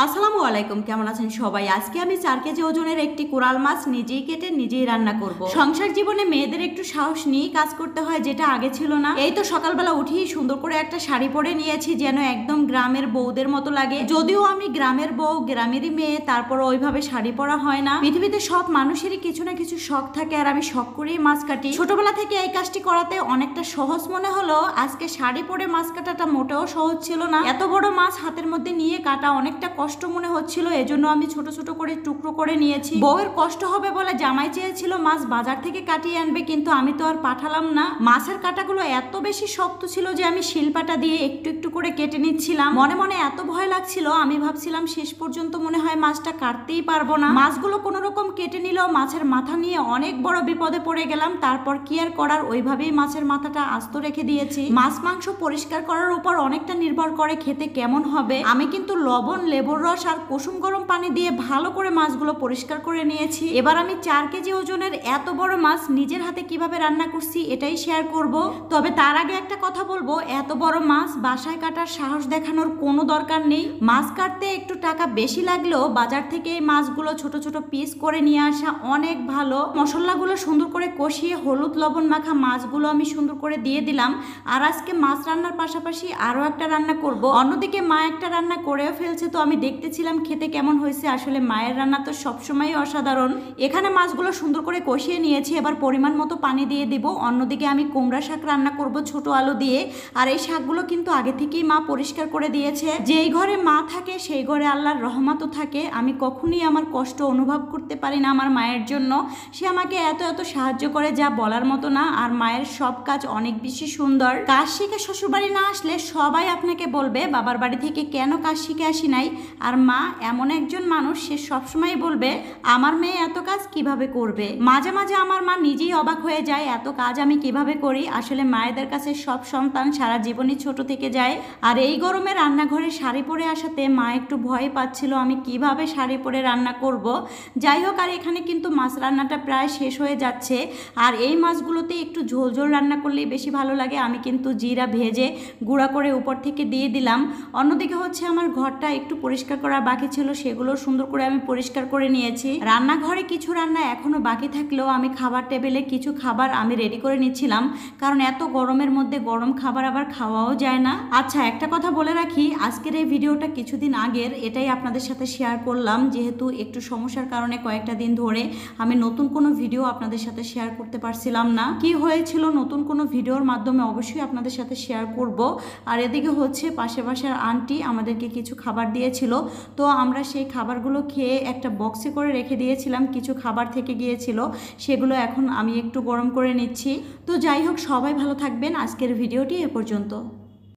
আসসালামু আলাইকুম, কেমন আছেন সবাই? আজকে আমি 4 কেজি ওজনের একটি কোরাল মাছ নিজেই কেটে নিজেই রান্না করব। সংসার জীবনে মেয়েদের একটু সাহস নিয়ে কাজ করতে হয়, যেটা আগে ছিল না। এই তো সকালবেলা উঠেই সুন্দর করে একটা শাড়ি পরে নিয়েছি, যেন একদম গ্রামের বউদের মতো লাগে। যদিও আমি গ্রামের বউ, গ্রামেরই মেয়ে, তারপর ওইভাবে শাড়ি পরা হয় না। পৃথিবীতে সব মানুষেরই কিছু না কিছু শখ থাকে, আর আমি শখ করেই মাছ কাটি। ছোটবেলা থেকে এই কাজটি করাতে অনেকটা সহজ মনে হলো। আজকে শাড়ি পরে মাছ কাটাটা মোটেও সহজ ছিল না। এত বড় মাছ হাতের মধ্যে নিয়ে কাটা অনেকটা কষ্ট মনে হচ্ছিল, এজন্য আমি ছোট ছোট করে টুকরো করে নিয়েছি। বউয়ের কষ্ট হবে বলে জামাই চেয়েছিল মাছ বাজার থেকে কাটিয়ে আনবে, কিন্তু আমি তো আর পাঠালাম না। মাছের কাটাগুলো এত বেশি শক্ত ছিল যে আমি শিলপাটা দিয়ে একটু একটু করে কেটে নিচ্ছিলাম। মনে মনে এত ভয় লাগছিল, আমি ভাবছিলাম শেষ পর্যন্ত মনে হয় মাছটা কাটতেই পারবো না। মাছগুলো কোনো রকম কেটে নিলেও মাছের মাথা নিয়ে অনেক বড় বিপদে পড়ে গেলাম। তারপর কি আর করার, ওইভাবেই মাছের মাথাটা আস্ত রেখে দিয়েছি। মাছ মাংস পরিষ্কার করার উপর অনেকটা নির্ভর করে খেতে কেমন হবে। আমি কিন্তু লবণ, লেবুর রস আর কুসুম গরম পানি দিয়ে ভালো করে মাছগুলো পরিষ্কার করে নিয়েছি। এবার আমি 4 কেজি ওজনের এত বড় মাছ নিজের হাতে কিভাবে রান্না করছি এটাই শেয়ার করব। তবে তার আগে একটা কথা বলবো, এত বড় মাছ বাসায় কাটার সাহস দেখানোর কোনো দরকার নেই। মাছ কাটতে একটু টাকা বেশি লাগলেও বাজার থেকে এই মাছগুলো ছোট ছোট পিস করে নিয়ে আসা অনেক ভালো। মশলাগুলো সুন্দর করে কষিয়ে হলুদ লবণ মাখা মাছগুলো আমি সুন্দর করে দিয়ে দিলাম। আর আজকে মাছ রান্নার পাশাপাশি আরো একটা রান্না করব। অন্যদিকে মা একটা রান্না করেও ফেলছে, তো আমি দেখতেছিলাম খেতে কেমন হয়েছে। আসলে মায়ের রান্না তো সবসময় অসাধারণ। এখানে মাছগুলো সুন্দর করে কষিয়ে নিয়েছি, এবার পরিমাণ মতো পানি দিয়ে দিব। অন্যদিকে আমি কুমড়া শাক রান্না করব ছোট আলু দিয়ে। আর এই শাকগুলো কিন্তু আগে থেকেই মা পরিষ্কার করে দিয়েছে। যেই ঘরে মা থাকে সেই ঘরে আল্লাহর রহমতও থাকে। আমি কখনোই আমার কষ্ট অনুভব করতে পারি না আমার মায়ের জন্য। সে আমাকে এত এত সাহায্য করে যা বলার মতো না। আর মায়ের সব কাজ অনেক বেশি সুন্দর। কাজ শিখে শ্বশুরবাড়ি না আসলে সবাই আপনাকে বলবে বাবার বাড়ি থেকে কেন কাজ শিখে আসি নাই। আর মা এমন একজন মানুষ, সে সবসময় বলবে আমার মেয়ে এত কাজ কিভাবে করবে। মাঝে মাঝে আমার মা নিজেই অবাক হয়ে যায় এত কাজ আমি কিভাবে করি। আসলে মায়েদের কাছে সব সন্তান সারা জীবনই ছোট থেকে যায়। আর এই গরমে রান্নাঘরে শাড়ি পরে আসাতে মা একটু ভয় পাচ্ছিল আমি কিভাবে শাড়ি পরে রান্না করব। যাই হোক, আর এখানে কিন্তু মাছ রান্নাটা প্রায় শেষ হয়ে যাচ্ছে। আর এই মাছগুলোতে একটু ঝোল ঝোল রান্না করলেই বেশি ভালো লাগে। আমি কিন্তু জিরা ভেজে গুঁড়া করে উপর থেকে দিয়ে দিলাম। অন্যদিকে হচ্ছে আমার ঘরটা একটু পরিষ্কার করা বাকি ছিল, সেগুলো সুন্দর করে আমি পরিষ্কার করে নিয়েছি। রান্নাঘরে কিছু রান্না এখনো বাকি থাকলেও আমি খাবার টেবিলে কিছু খাবার আমি রেডি করে নিচ্ছিলাম, কারণ এত গরমের মধ্যে গরম খাবার আবার খাওয়াও যায় না। আচ্ছা, একটা কথা বলে রাখি, আজকের এই ভিডিওটা কিছুদিন আগের, এটাই আপনাদের সাথে শেয়ার করলাম। যেহেতু একটু সমস্যার কারণে কয়েকটা দিন ধরে আমি নতুন কোনো ভিডিও আপনাদের সাথে শেয়ার করতে পারছিলাম না। কি হয়েছিল নতুন কোনো ভিডিওর মাধ্যমে অবশ্যই আপনাদের সাথে শেয়ার করব। আর এদিকে হচ্ছে পাশে বাসার আন্টি আমাদেরকে কিছু খাবার দিয়েছিল, তো আমরা সেই খাবারগুলো খেয়ে একটা বক্সে করে রেখে দিয়েছিলাম। কিছু খাবার থেকে গিয়েছিল, সেগুলো এখন আমি একটু গরম করে নিচ্ছি। তো যাই হোক, সবাই ভালো থাকবেন। আজকের ভিডিওটি এ পর্যন্ত।